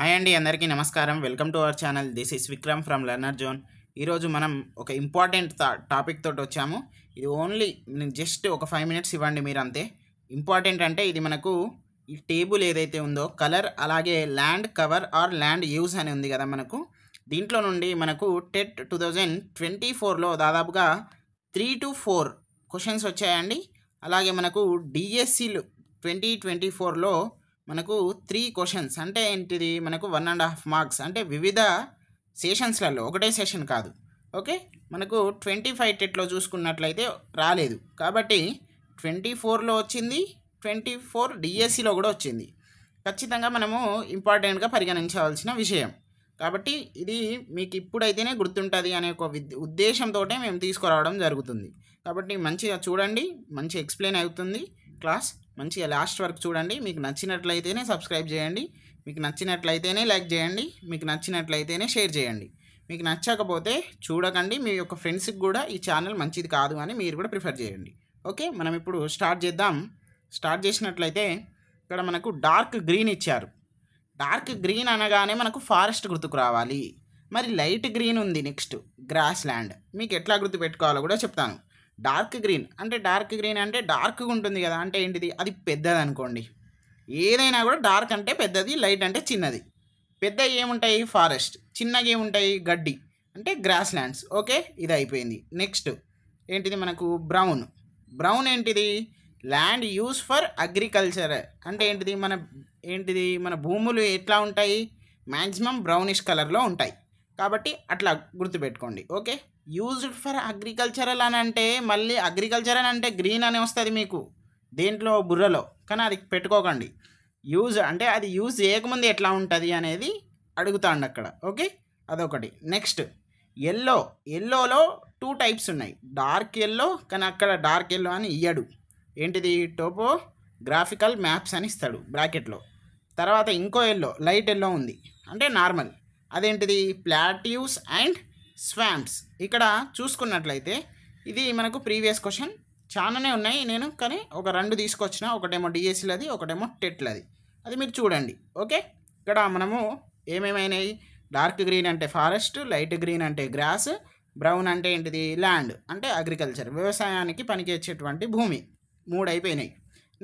Hi అండి, అందరికీ నమస్కారం. Welcome to our channel. This is Vikram from learner zone. ఈరోజు మనం ఒక ఇంపార్టెంట్ టాపిక్ తోటి వచ్చాము. ఇది ఓన్లీ జస్ట్ ఒక 5 మినిట్స్ ఇవ్వండి మీరు, అంతే. ఇంపార్టెంట్ అంటే ఇది మనకు ఈ టేబుల్ ఏదైతే ఉందో కలర్, అలాగే land cover or land use అని ఉంది కదా మనకు. దీంట్లో నుండి మనకు టెట్ 2024లో దాదాపుగా 3 to 4 క్వశ్చన్స్ వచ్చాయండి. అలాగే మనకు డిఎస్సిలు 2024లో మనకు 3 క్వశ్చన్స్, అంటే ఏంటిది, మనకు 1.5 మార్క్స్, అంటే వివిధ సెషన్స్లలో, ఒకటే సెషన్ కాదు. ఓకే, మనకు 25 టెట్లో చూసుకున్నట్లయితే రాలేదు, కాబట్టి 24లో వచ్చింది, 24 డిఎస్సిలో కూడా వచ్చింది. ఖచ్చితంగా మనము ఇంపార్టెంట్గా పరిగణించవలసిన విషయం. కాబట్టి ఇది మీకు ఇప్పుడైతేనే గుర్తుంటుంది అనే ఒక ఉద్దేశంతో మేము తీసుకురావడం జరుగుతుంది. కాబట్టి మంచిగా చూడండి, మంచి ఎక్స్ప్లెయిన్ అవుతుంది క్లాస్. మంచిగా లాస్ట్ వరకు చూడండి. మీకు నచ్చినట్లయితేనే సబ్స్క్రైబ్ చేయండి, మీకు నచ్చినట్లయితేనే లైక్ చేయండి, మీకు నచ్చినట్లయితేనే షేర్ చేయండి. మీకు నచ్చకపోతే చూడకండి. మీ యొక్క ఫ్రెండ్స్కి కూడా ఈ ఛానల్ మంచిది కాదు అని మీరు కూడా ప్రిఫర్ చేయండి. ఓకే, మనం ఇప్పుడు స్టార్ట్ చేద్దాం. స్టార్ట్ చేసినట్లయితే ఇక్కడ మనకు డార్క్ గ్రీన్ ఇచ్చారు. డార్క్ గ్రీన్ అనగానే మనకు ఫారెస్ట్ గుర్తుకు రావాలి. మరి లైట్ గ్రీన్ ఉంది, నెక్స్ట్ గ్రాస్ ల్యాండ్. మీకు ఎట్లా గుర్తు పెట్టుకోవాలో కూడా చెప్తాను. డార్క్ గ్రీన్ అంటే డార్క్గా ఉంటుంది కదా, అంటే ఏంటిది, అది పెద్దది అనుకోండి. ఏదైనా కూడా డార్క్ అంటే పెద్దది, లైట్ అంటే చిన్నది. పెద్ద ఏముంటాయి ఫారెస్ట్, చిన్నగా ఏముంటాయి గడ్డి, అంటే గ్రాస్ ల్యాండ్స్. ఓకే, ఇది అయిపోయింది. నెక్స్ట్ ఏంటిది మనకు బ్రౌన్ ఏంటిది, ల్యాండ్ యూస్ ఫర్ అగ్రికల్చర్. అంటే ఏంటిది మన భూములు ఎట్లా ఉంటాయి, మ్యాక్సిమం బ్రౌనిష్ కలర్లో ఉంటాయి. కాబట్టి అట్లా గుర్తుపెట్టుకోండి. ఓకే, యూజ్డ్ ఫర్ అగ్రికల్చరల్ అని అంటే మళ్ళీ అగ్రికల్చరల్ అంటే గ్రీన్ అని వస్తుంది మీకు దేంట్లో, బుర్రలో. కానీ అది పెట్టుకోకండి. యూజ్ అంటే అది యూజ్ చేయకముందు ఎట్లా ఉంటుంది అనేది అడుగుతాండి అక్కడ. ఓకే, అదొకటి. నెక్స్ట్ ఎల్లోలో 2 టైప్స్ ఉన్నాయి. డార్క్ ఎల్లో, కానీ అక్కడ డార్క్ ఎల్లో అని ఇయ్యడు. ఏంటిది, టోపోగ్రాఫికల్ మ్యాప్స్ అని ఇస్తాడు బ్రాకెట్లో. తర్వాత ఇంకో ఎల్లో, లైట్ ఎల్లో ఉంది, అంటే నార్మల్. అదేంటిది, ప్లాట్యూస్ అండ్ స్వాంప్స్. ఇక్కడ చూసుకున్నట్లయితే ఇది మనకు ప్రీవియస్ క్వశ్చన్ చాలానే ఉన్నాయి, నేను కానీ ఒక 2 తీసుకొచ్చిన. ఒకటేమో డిఎస్సిలది, ఒకటేమో టెట్లది. అది మీరు చూడండి. ఓకే, ఇక్కడ మనము ఏమేమైనాయి, డార్క్ గ్రీన్ అంటే ఫారెస్ట్, లైట్ గ్రీన్ అంటే గ్రాస్, బ్రౌన్ అంటే ఏంటిది, ల్యాండ్ అంటే అగ్రికల్చర్, వ్యవసాయానికి పనికి వచ్చేటువంటి భూమి. 3 అయిపోయినాయి.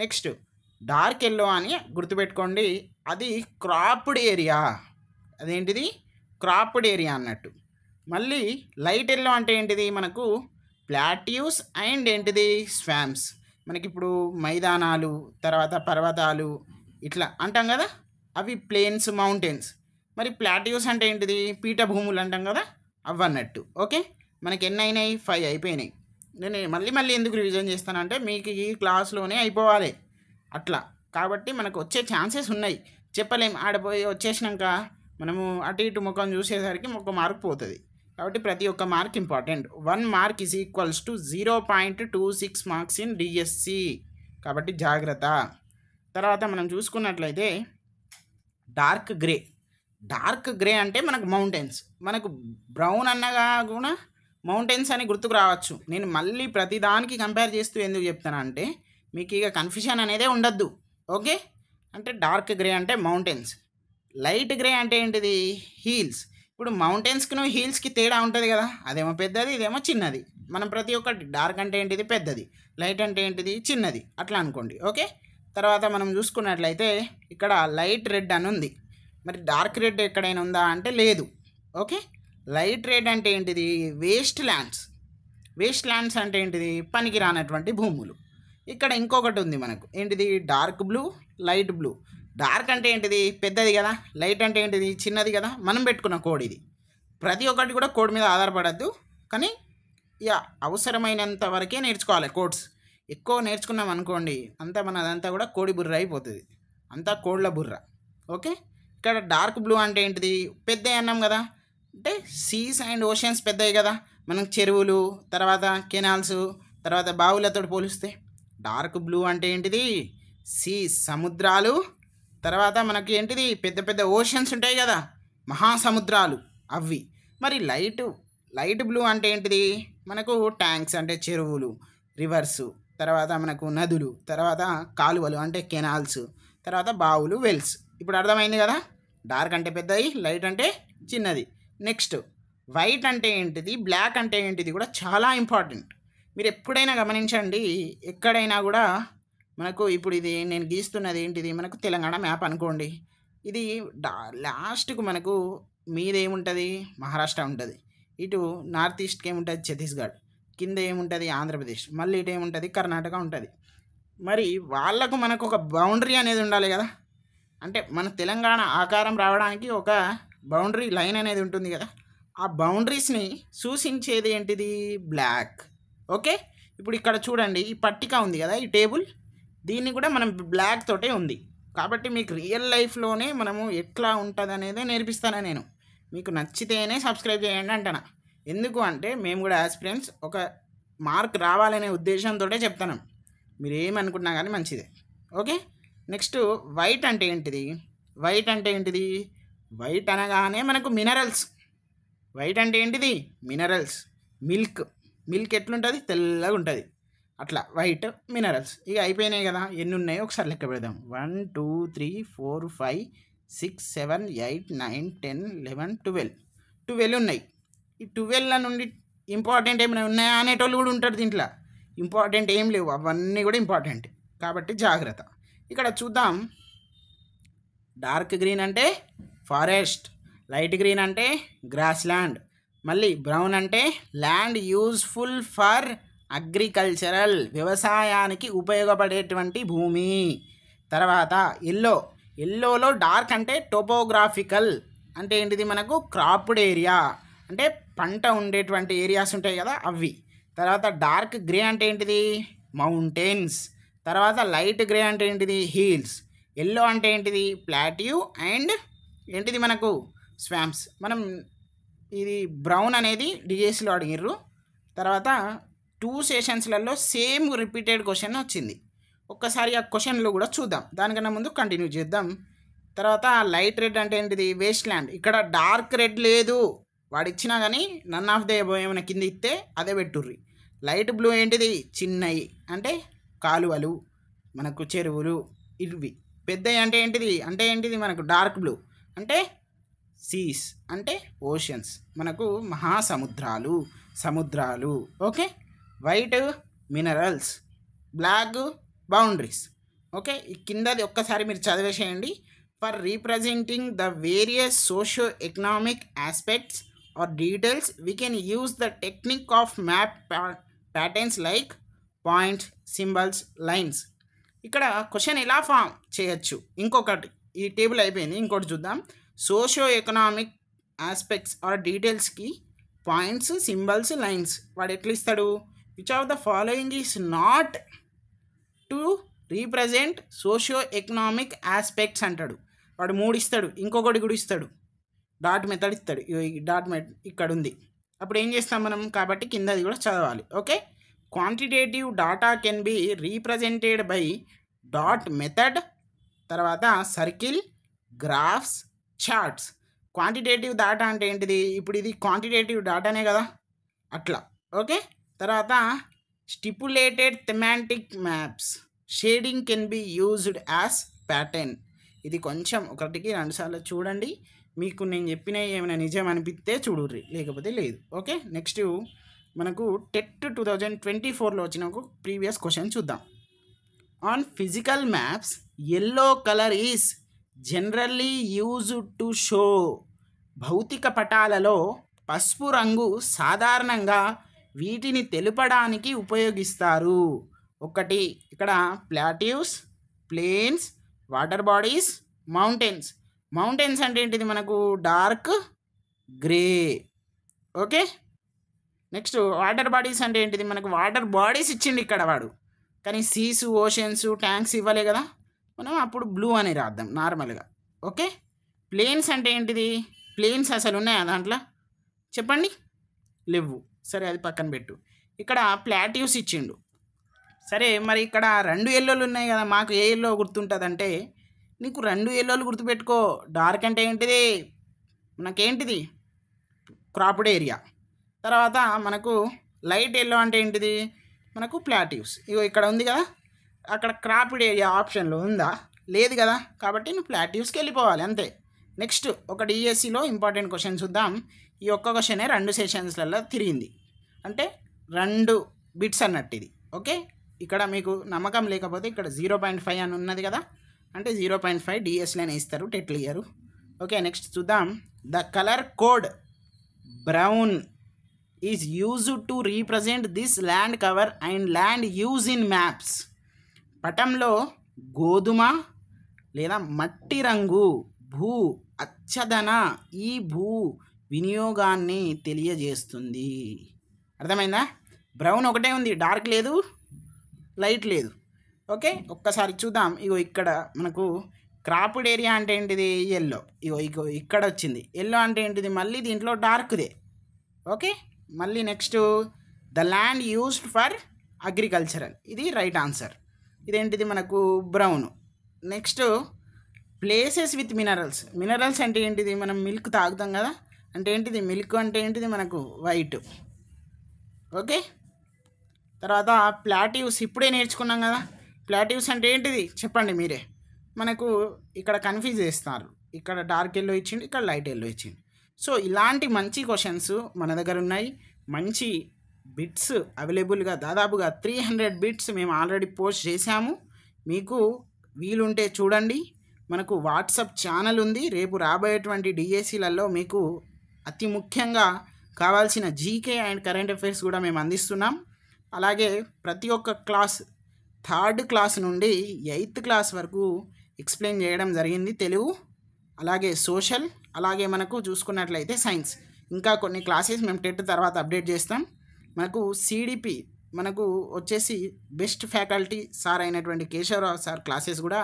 నెక్స్ట్ డార్క్ ఎల్లో అని గుర్తుపెట్టుకోండి, అది క్రాప్డ్ ఏరియా. అదేంటిది, క్రాప్డ్ ఏరియా అన్నట్టు. మళ్ళీ లైట్ ఎల్లో అంటే ఏంటిది, మనకు ప్లాట్యూస్ అండ్ ఏంటిది, స్వాంప్స్. మనకి ఇప్పుడు మైదానాలు, తర్వాత పర్వతాలు ఇట్లా అంటాం కదా, అవి ప్లేన్స్, మౌంటైన్స్. మరి ప్లాట్యూస్ అంటే ఏంటిది, పీఠభూములు అంటాం కదా, అవ్వన్నట్టు. ఓకే, మనకి ఎన్ని అయినాయి, 5 అయిపోయినాయి. నేను మళ్ళీ ఎందుకు రివిజన్ చేస్తానంటే మీకు ఈ క్లాస్లోనే అయిపోవాలి అట్లా. కాబట్టి మనకు వచ్చే ఛాన్సెస్ ఉన్నాయి, చెప్పలేం. ఆడపోయి వచ్చేసినాక మనము అటు ఇటు ముఖం చూసేసరికి ఒక మార్క్ పోతుంది. కాబట్టి ప్రతి ఒక్క mark important. 1 mark is equals to 0.26 marks in DSC. కాబట్టి జాగ్రత్త. తర్వాత మనం చూసుకున్నట్లయితే డార్క్ గ్రే అంటే మనకు మౌంటైన్స్. మనకు బ్రౌన్ అన్నగా కూడా మౌంటైన్స్ అని గుర్తుకు రావచ్చు. నేను మళ్ళీ ప్రతిదానికి కంపేర్ చేస్తూ ఎందుకు చెప్తానంటే మీకు ఇక కన్ఫ్యూషన్ అనేదే ఉండద్దు. ఓకే, అంటే డార్క్ గ్రే అంటే మౌంటైన్స్, లైట్ గ్రే అంటే ఏంటిది, హీల్స్. ఇప్పుడు మౌంటైన్స్కి హీల్స్కి తేడా ఉంటుంది కదా, అదేమో పెద్దది, ఇదేమో చిన్నది. మనం ప్రతి ఒక్కటి డార్క్ అంటే ఏంటిది, పెద్దది, లైట్ అంటే ఏంటిది, చిన్నది, అట్లా అనుకోండి. ఓకే, తర్వాత మనం చూసుకున్నట్లయితే ఇక్కడ లైట్ రెడ్ అని ఉంది. మరి డార్క్ రెడ్ ఎక్కడైనా ఉందా అంటే లేదు. ఓకే, లైట్ రెడ్ అంటే ఏంటిది, వేస్ట్ ల్యాండ్స్ అంటే ఏంటిది, పనికి రానటువంటి భూములు. ఇక్కడ ఇంకొకటి ఉంది మనకు, ఏంటిది, dark blue, light blue. Dark అంటే ఏంటిది, పెద్దది కదా, లైట్ అంటే ఏంటిది, చిన్నది కదా. మనం పెట్టుకున్న కోడ్ ఇది. ప్రతి ఒక్కటి కూడా కోడ్ మీద ఆధారపడద్దు, కానీ ఇక అవసరమైనంత వరకే నేర్చుకోవాలి కోడ్స్. ఎక్కువ నేర్చుకున్నాం అనుకోండి, అంతా మనదంతా కూడా కోడి బుర్ర అయిపోతుంది, అంతా కోడ్ల బుర్ర. ఓకే, ఇక్కడ డార్క్ బ్లూ అంటే ఏంటిది, పెద్దవి అన్నాం కదా, అంటే సీస్ అండ్ ఓషన్స్ పెద్దవి కదా, మనం చెరువులు, తర్వాత కెనాల్స్, తర్వాత బావులతో పోలిస్తే. డార్క్ బ్లూ అంటే ఏంటిది, సీస్, సముద్రాలు. తర్వాత మనకి ఏంటిది, పెద్ద పెద్ద ఓషన్స్ ఉంటాయి కదా, మహాసముద్రాలు, అవి. మరి లైట్ బ్లూ అంటే ఏంటిది, మనకు ట్యాంక్స్ అంటే చెరువులు, రివర్సు, తర్వాత మనకు నదులు, తర్వాత కాలువలు అంటే కెనాల్స్, తర్వాత బావులు, వెల్స్. ఇప్పుడు అర్థమైంది కదా. డార్క్ అంటే పెద్దది, లైట్ అంటే చిన్నది. నెక్స్ట్ వైట్ అంటే ఏంటిది, బ్లాక్ అంటే ఏంటిది కూడా చాలా ఇంపార్టెంట్. మీరు ఎప్పుడైనా గమనించండి, ఎక్కడైనా కూడా మనకు ఇప్పుడు ఇది నేను గీస్తున్నది ఏంటిది, మనకు తెలంగాణ మ్యాప్ అనుకోండి. ఇది లాస్ట్కు మనకు మీద ఏముంటుంది, మహారాష్ట్ర ఉంటుంది. ఇటు నార్త్ ఈస్ట్కి ఏముంటుంది, ఛత్తీస్గఢ్. కింద ఏముంటుంది, ఆంధ్రప్రదేశ్. మళ్ళీ ఇటు ఏముంటుంది, కర్ణాటక ఉంటుంది. మరి వాళ్ళకు మనకు ఒక బౌండరీ అనేది ఉండాలి కదా. అంటే మన తెలంగాణ ఆకారం రావడానికి ఒక బౌండరీ లైన్ అనేది ఉంటుంది కదా. ఆ బౌండరీస్ని సూచించేది ఏంటిది, బ్లాక్. ఓకే, ఇప్పుడు ఇక్కడ చూడండి, ఈ పట్టిక ఉంది కదా, ఈ టేబుల్, దీన్ని కూడా మనం బ్లాక్ తోటే ఉంది. కాబట్టి మీకు రియల్ లైఫ్లోనే మనము ఎట్లా ఉంటుంది అనేది నేర్పిస్తాను నేను. మీకు నచ్చితేనే సబ్స్క్రైబ్ చేయండి అంటున్నా. ఎందుకు అంటే మేము కూడా యాస్పిరెంట్స్ ఒక మార్క్ రావాలనే ఉద్దేశంతో చెప్తాను. మీరు ఏమనుకున్నా కానీ మంచిదే. ఓకే, నెక్స్ట్ వైట్ అంటే ఏంటిది, వైట్ అంటే ఏంటిది, వైట్ అనగానే మనకు మినరల్స్. వైట్ అంటే ఏంటిది, మినరల్స్. మిల్క్ ఎట్లుంటుంది, తెల్లగా ఉంటుంది. అట్లా వైట్ మినరల్స్. ఇక అయిపోయినాయి కదా, ఎన్ని ఉన్నాయో ఒకసారి లెక్క పెడదాం. 1 2 3 4 5 6 7 8 9 10 11 12 ఉన్నాయి. ఈ 12 నుండి ఇంపార్టెంట్ ఏమైనా ఉన్నాయా అనేటోళ్ళు కూడా ఉంటారు దీంట్లో. ఇంపార్టెంట్ ఏం లేవు, అవన్నీ కూడా ఇంపార్టెంట్. కాబట్టి జాగ్రత్త. ఇక్కడ చూద్దాం, డార్క్ గ్రీన్ అంటే ఫారెస్ట్, లైట్ గ్రీన్ అంటే గ్రాస్ ల్యాండ్, మళ్ళీ బ్రౌన్ అంటే ల్యాండ్ యూజ్ఫుల్ ఫర్ అగ్రికల్చరల్, వ్యవసాయానికి ఉపయోగపడేటువంటి భూమి. తర్వాత ఎల్లోలో డార్క్ అంటే టోపోగ్రాఫికల్, అంటే ఏంటిది, మనకు క్రాప్డ్ ఏరియా, అంటే పంట ఉండేటువంటి ఏరియాస్ ఉంటాయి కదా అవి. తర్వాత డార్క్ గ్రే అంటే ఏంటిది, మౌంటైన్స్. తర్వాత లైట్ గ్రే అంటే ఏంటిది, హిల్స్. ఎల్లో అంటే ఏంటిది, ప్లాట్యూ అండ్ ఏంటిది మనకు స్వాంప్స్. మనం ఇది బ్రౌన్ అనేది డిఎస్సిలో అడిగిర్రు. తర్వాత 2 సెషన్స్లలో సేమ్ రిపీటెడ్ క్వశ్చన్ వచ్చింది. ఒక్కసారి ఆ క్వశ్చన్లు కూడా చూద్దాం, దానికన్నా ముందు కంటిన్యూ చేద్దాం. తర్వాత లైట్ రెడ్ అంటే ఏంటిది, వేస్ట్ ల్యాండ్. ఇక్కడ డార్క్ రెడ్ లేదు, వాడు ఇచ్చినా కానీ నన్ ఆఫ్ ద ఎబో ఏమైనా కింద ఇస్తే అదే పెట్టుర్రి. లైట్ బ్లూ ఏంటిది, చిన్నవి, అంటే కాలువలు, మనకు చెరువులు ఇవి. పెద్దవి అంటే ఏంటిది మనకు డార్క్ బ్లూ అంటే సీస్, అంటే ఓషన్స్, మనకు సముద్రాలు. Okay, white minerals, black boundaries. Okay, ఈ కిందది ఒక్కసారి మీరు చదివేసేయండి. For representing the various socio economic aspects or details we can use the technique of map patterns like points, symbols, lines. ఇక్కడ క్వశ్చన్ ఎలా ఫామ్ చేయొచ్చు. ఇంకొకటి, ఈ టేబుల్ అయిపోయింది, ఇంకోటి చూద్దాం. సోషో ఎకనామిక్ ఆస్పెక్ట్స్ ఆర్ డీటెయిల్స్కి పాయింట్స్, సింబల్స్, లైన్స్. వాడు ఎట్లా ఇస్తాడు, which of the following is not to represent socio economic aspects అంటాడు. వాడు 3 ఇస్తాడు, ఇంకొకటి కూడా ఇస్తాడు, డాట్ మెథడ్ ఇస్తాడు. ఈ డాట్ మెథడ్ ఇక్కడ ఉంది. అప్పుడు ఏం చేస్తాం మనం, కాబట్టి కిందది కూడా చదవాలి. Okay, quantitative data can be represented by dot method. తర్వాత circle, graphs, charts. Quantitative data అంటే ఏంటిది, ఇప్పుడు ఇది క్వాంటిటేటివ్ డాటానే కదా అట్లా. ఓకే, తర్వాత stipulated thematic maps, shading can be used as pattern. ఇది కొంచెం 1-2 సార్లు చూడండి, మీకు నేను చెప్పిన ఏమైనా నిజం అనిపిస్తే చూడుర్రి, లేకపోతే లేదు. ఓకే, నెక్స్ట్ మనకు టెట్ 2024లో వచ్చిన ఒక ప్రీవియస్ క్వశ్చన్ చూద్దాం. On physical maps yellow colour is generally used to show. భౌతిక పటాలలో పసుపు రంగు సాధారణంగా వీటిని తెలుపడానికి ఉపయోగిస్తారు. ఒకటి, ఇక్కడ plateaus, plains, water bodies, mountains అంటే ఏంటిది, మనకు dark grey. Okay, next water bodies అంటే ఏంటిది, మనకు వాటర్ బాడీస్ ఇచ్చిండు ఇక్కడ వాడు, కానీ సీస్, ఓషన్స్, ట్యాంక్స్ ఇవ్వలే కదా, మనం అప్పుడు బ్లూ అని రాద్దాం నార్మల్గా. ఓకే, ప్లేన్స్ అంటే ఏంటిది, ప్లేన్స్ అసలు ఉన్నాయా దాంట్లో చెప్పండి, లేవు. సరే, అది పక్కన పెట్టు. ఇక్కడ ప్లాట్యూస్ ఇచ్చిండు. సరే, మరి ఇక్కడ 2 ఎల్లోలు ఉన్నాయి కదా, మాకు ఏ ఎల్లో గుర్తుంటుందంటే, నీకు 2 ఎల్లోలు గుర్తుపెట్టుకో. డార్క్ అంటే ఏంటిది, మనకేంటిది క్రాప్డ్ ఏరియా. తర్వాత మనకు లైట్ ఎల్లో అంటే ఏంటిది, మనకు ప్లాట్యూస్. ఇగో ఇక్కడ ఉంది కదా, అక్కడ క్రాప్డ్ ఏరియా ఆప్షన్లో ఉందా, లేదు కదా, కాబట్టి నువ్వు ప్లాట్యూస్కి వెళ్ళిపోవాలి అంతే. నెక్స్ట్ ఒక డిఎస్సిలో ఇంపార్టెంట్ క్వశ్చన్ చూద్దాం. ఈ ఒక్క క్వశ్చనే 2 సెషన్స్లలో తిరిగింది, అంటే 2 బిట్స్ అన్నట్టు ఇది. ఓకే, ఇక్కడ మీకు నమ్మకం లేకపోతే ఇక్కడ 0.5 అని ఉన్నది కదా, అంటే 0.5 డిఎస్లోనే ఇస్తారు, టెట్లు ఇయ్యరు. ఓకే, నెక్స్ట్ చూద్దాం. The colour code brown is used to represent this land cover and land use in maps. పటంలో గోధుమ లేదా మట్టి రంగు భూ అచ్చదన ఈ భూ వినియోగాన్ని తెలియజేస్తుంది. అర్థమైందా? బ్రౌన్ ఒకటే ఉంది, డార్క్ లేదు, లైట్ లేదు. ఓకే, ఒక్కసారి చూద్దాం. ఇగో ఇక్కడ మనకు క్రాప్డ్ ఏరియా అంటే ఏంటిది? ఎల్లో. ఇగో ఇక్కడ వచ్చింది ఎల్లో అంటే ఏంటిది? మళ్ళీ దీంట్లో డార్క్దే. ఓకే, మళ్ళీ next the land used for agricultural, ఇది రైట్ ఆన్సర్. ఇదేంటిది? మనకు brown. Next places with minerals. Minerals అంటే ఏంటిది? మనం మిల్క్ తాగుతాం కదా, అంటే ఏంటిది? మిల్క్ అంటే ఏంటిది? మనకు వైట్. ఓకే, తర్వాత ప్లాటివ్స్ ఇప్పుడే నేర్చుకున్నాం కదా. ప్లాటివ్స్ అంటే ఏంటిది చెప్పండి మీరే. మనకు ఇక్కడ కన్ఫ్యూజ్ చేస్తున్నారు, ఇక్కడ డార్క్ ఎల్లో ఇచ్చింది, ఇక్కడ లైట్ ఎల్లో ఇచ్చింది. సో ఇలాంటి మంచి క్వశ్చన్స్ మన దగ్గర ఉన్నాయి. మంచి బిట్స్ అవైలబుల్గా దాదాపుగా 300 బిట్స్ మేము ఆల్రెడీ పోస్ట్ చేశాము. మీకు వీలుంటే చూడండి. మనకు వాట్సాప్ ఛానల్ ఉంది. రేపు రాబోయేటువంటి డిఎస్సీలలో మీకు అతి ముఖ్యంగా కావాల్సిన జీకే అండ్ కరెంట్ అఫైర్స్ కూడా మేము అందిస్తున్నాం. అలాగే ప్రతి ఒక్క క్లాస్ 3rd క్లాస్ నుండి 8th క్లాస్ వరకు ఎక్స్ప్లెయిన్ చేయడం జరిగింది. తెలుగు, అలాగే సోషల్, అలాగే మనకు చూసుకున్నట్లయితే సైన్స్. ఇంకా కొన్ని క్లాసెస్ మేము టెట్ తర్వాత అప్డేట్ చేస్తాం. మనకు సిడిపి మనకు వచ్చేసి బెస్ట్ ఫ్యాకల్టీ సార్ అయినటువంటి కేశవరావు సార్ క్లాసెస్ కూడా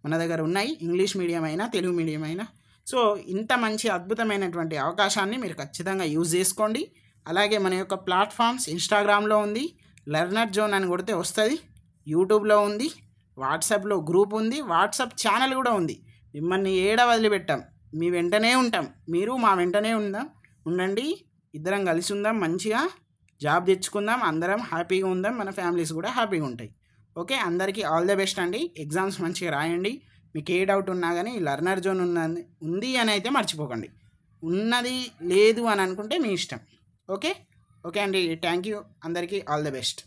మన దగ్గర ఉన్నాయి, ఇంగ్లీష్ మీడియం అయినా తెలుగు మీడియం అయినా. సో ఇంత మంచి అద్భుతమైనటువంటి అవకాశాన్ని మీరు ఖచ్చితంగా యూజ్ చేసుకోండి. అలాగే మన యొక్క ప్లాట్ఫామ్స్ ఇన్స్టాగ్రామ్లో ఉంది, లెర్నర్ జోన్ అని కొడితే వస్తుంది, యూట్యూబ్లో ఉంది, వాట్సాప్లో గ్రూప్ ఉంది, వాట్సాప్ ఛానల్ కూడా ఉంది. మిమ్మల్ని ఏడ వదిలిపెట్టాం, మీ వెంటనే ఉంటాం, మీరు మా వెంటనే ఉండండి. ఇద్దరం కలిసి ఉందాం, మంచిగా జాబ్ తెచ్చుకుందాం, అందరం హ్యాపీగా ఉందాం, మన ఫ్యామిలీస్ కూడా హ్యాపీగా ఉంటాయి. ఓకే, అందరికీ ఆల్ ద బెస్ట్ అండి. ఎగ్జామ్స్ మంచిగా రాయండి. మీకు ఏ డౌట్ ఉన్నా కానీ లెర్నర్ జోన్ ఉంది అని అయితే మర్చిపోకండి. ఉన్నది లేదు అని అనుకుంటే మీ ఇష్టం. ఓకే ఓకే అండి, థ్యాంక్ యూ. అందరికీ ఆల్ ద బెస్ట్.